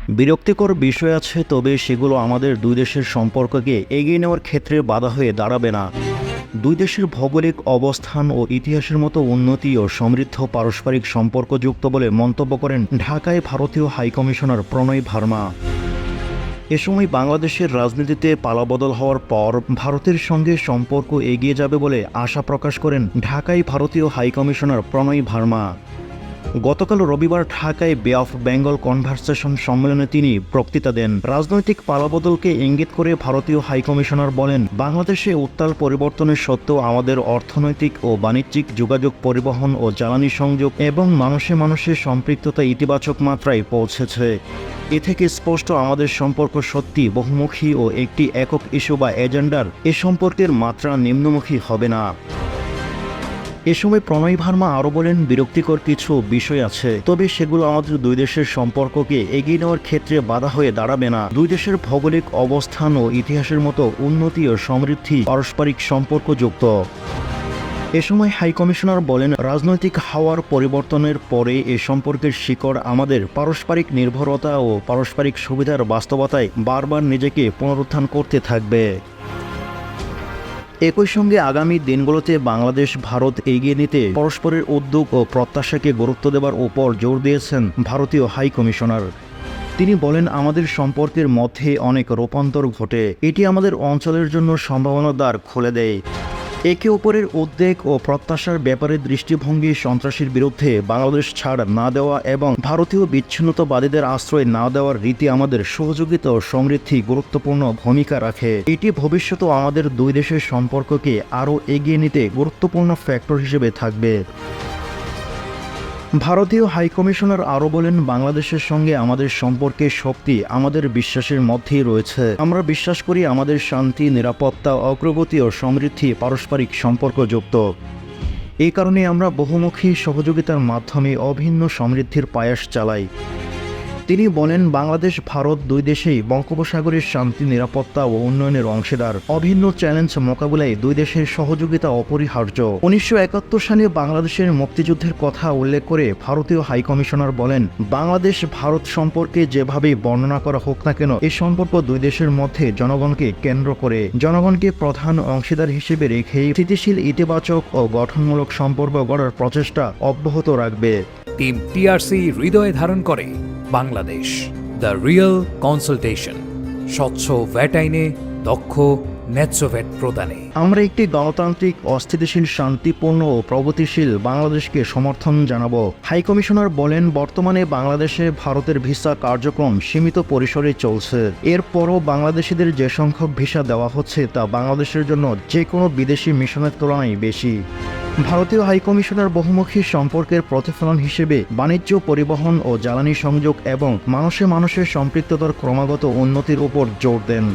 বিরক্তিকর বিষয় আছে, তবে সেগুলো আমাদের দুই দেশের সম্পর্ককে এগিয়ে নেওয়ার ক্ষেত্রে বাধা হয়ে দাঁড়াবে না। দুই দেশের ভৌগোলিক অবস্থান ও ইতিহাসের মতো উন্নতি ও সমৃদ্ধ পারস্পরিক সম্পর্কযুক্ত বলে মন্তব্য করেন ঢাকায় ভারতীয় হাইকমিশনার প্রণয় ভার্মা। এ সময় বাংলাদেশের রাজনীতিতে পালাবদল হওয়ার পর ভারতের সঙ্গে সম্পর্ক এগিয়ে যাবে বলে আশা প্রকাশ করেন ঢাকায় ভারতীয় হাইকমিশনার প্রণয় ভার্মা। গতকাল রবিবার ঢাকায় বে অফ বেঙ্গল কনভারসেশন সম্মেলনে তিনি বক্তৃতা দেন। রাজনৈতিক পালাবদলকে ইঙ্গিত করে ভারতীয় হাইকমিশনার বলেন, বাংলাদেশে উত্তাল পরিবর্তনের সত্ত্বেও আমাদের অর্থনৈতিক ও বাণিজ্যিক যোগাযোগ, পরিবহন ও জ্বালানি সংযোগ এবং মানুষে মানুষে সম্পৃক্ততা ইতিবাচক মাত্রায় পৌঁছেছে। এ থেকে স্পষ্ট আমাদের সম্পর্ক সত্যি বহুমুখী ও একটি একক ইস্যু বা এজেন্ডার এ সম্পর্কের মাত্রা নিম্নমুখী হবে না। এ সময় প্রণয় ভার্মা আরও বলেন, বিরক্তিকর কিছু বিষয় আছে, তবে সেগুলো আমাদের দুই দেশের সম্পর্ককে এগিয়ে নেওয়ার ক্ষেত্রে বাধা হয়ে দাঁড়াবে না। দুই দেশের ভৌগোলিক অবস্থান ও ইতিহাসের মতো উন্নতি ও সমৃদ্ধি পারস্পরিক সম্পর্কযুক্ত। এ সময় হাইকমিশনার বলেন, রাজনৈতিক হাওয়ার পরিবর্তনের পরে এ সম্পর্কের শিকড় আমাদের পারস্পরিক নির্ভরতা ও পারস্পরিক সুবিধার বাস্তবতায় বারবার নিজেকে পুনরুত্থান করতে থাকবে। একই সঙ্গে আগামী দিনগুলোতে বাংলাদেশ ভারত এগিয়ে নিতে পরস্পরের উদ্যোগ ও প্রত্যাশাকে গুরুত্ব দেওয়ার উপর জোর দিয়েছেন ভারতীয় হাইকমিশনার। তিনি বলেন, আমাদের সম্পর্কের মধ্যে অনেক রূপান্তর ঘটে, এটি আমাদের অঞ্চলের জন্য সম্ভাবনার দ্বার খুলে দেয়। একে অপরের উদ্বেগ ও প্রত্যাশার ব্যাপারে দৃষ্টিভঙ্গি, সন্ত্রাসীর বিরুদ্ধে বাংলাদেশ ছাড় না দেওয়া এবং ভারতীয় বিচ্ছিন্নতাবাদীদের আশ্রয় না দেওয়ার রীতি আমাদের সহযোগিতা ও সমৃদ্ধি গুরুত্বপূর্ণ ভূমিকা রাখে। এটি ভবিষ্যতেও আমাদের দুই দেশের সম্পর্ককে আরও এগিয়ে নিতে গুরুত্বপূর্ণ ফ্যাক্টর হিসেবে থাকবে। ভারতীয় হাইকমিশনার আরও বলেন, বাংলাদেশের সঙ্গে আমাদের সম্পর্কের শক্তি আমাদের বিশ্বাসের মধ্যেই রয়েছে। আমরা বিশ্বাস করি আমাদের শান্তি, নিরাপত্তা, অগ্রগতি ও সমৃদ্ধি পারস্পরিক সম্পর্কযুক্ত। এই কারণে আমরা বহুমুখী সহযোগিতার মাধ্যমে অভিন্ন সমৃদ্ধির প্রয়াস চালাই। তিনি বলেন, বাংলাদেশ ভারত দুই দেশেই বঙ্গোপসাগরের শান্তি, নিরাপত্তা ও উন্নয়নের অংশীদার। অভিন্ন চ্যালেঞ্জ মোকাবিলায় দুই দেশের সহযোগিতা অপরিহার্য। 1971 সালে বাংলাদেশের মুক্তিযুদ্ধের কথা উল্লেখ করে ভারতীয় হাইকমিশনার বলেন, বাংলাদেশ ভারত সম্পর্কে যেভাবে বর্ণনা করা হোক না কেন, এই সম্পর্ক দুই দেশের মধ্যে জনগণকে কেন্দ্র করে, জনগণকে প্রধান অংশীদার হিসেবে রেখেই স্থিতিশীল, ইতিবাচক ও গঠনমূলক সম্পর্ক গড়ার প্রচেষ্টা অব্যাহত রাখবে। টিম টিআরসি হৃদয়ে ধারণ করে বাংলাদেশ, দ্য রিয়েল কনসালটেশন, স্বচ্ছ ভ্যাট আইনে দক্ষ ন্যায্য ভ্যাট প্রদানে। আমরা একটি গণতান্ত্রিক, অস্থিতিশীল, শান্তিপূর্ণ ও প্রগতিশীল বাংলাদেশকে সমর্থন জানাবো। হাইকমিশনার বলেন, বর্তমানে বাংলাদেশে ভারতের ভিসা কার্যক্রম সীমিত পরিসরে চলছে। এরপরও বাংলাদেশিদের যে সংখ্যক ভিসা দেওয়া হচ্ছে তা বাংলাদেশের জন্য যে কোনো বিদেশি মিশনের তুলনায় বেশি। ভারতীয় হাইকমিশনার বহুমুখী সম্পর্কের প্রতিফলন হিসেবে বাণিজ্য, পরিবহন ও জ্বালানি সংযোগ এবং মানুষে মানুষের সম্পৃক্ততার ক্রমাগত উন্নতির উপর জোর দেন।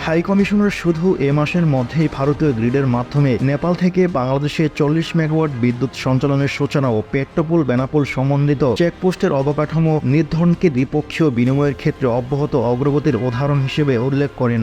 হাইকমিশনার শুধু এ মাসের মধ্যেই ভারতীয় গ্রিডের মাধ্যমে নেপাল থেকে বাংলাদেশে 40 মেগাওয়াট বিদ্যুৎ সঞ্চালনের সূচনা ও পেট্রোপুল, বেনাপোল সমন্বিত চেকপোস্টের অবকাঠামো নির্ধারণকে দ্বিপক্ষীয় বিনিময়ের ক্ষেত্রে অব্যাহত অগ্রগতির উদাহরণ হিসেবে উল্লেখ করেন।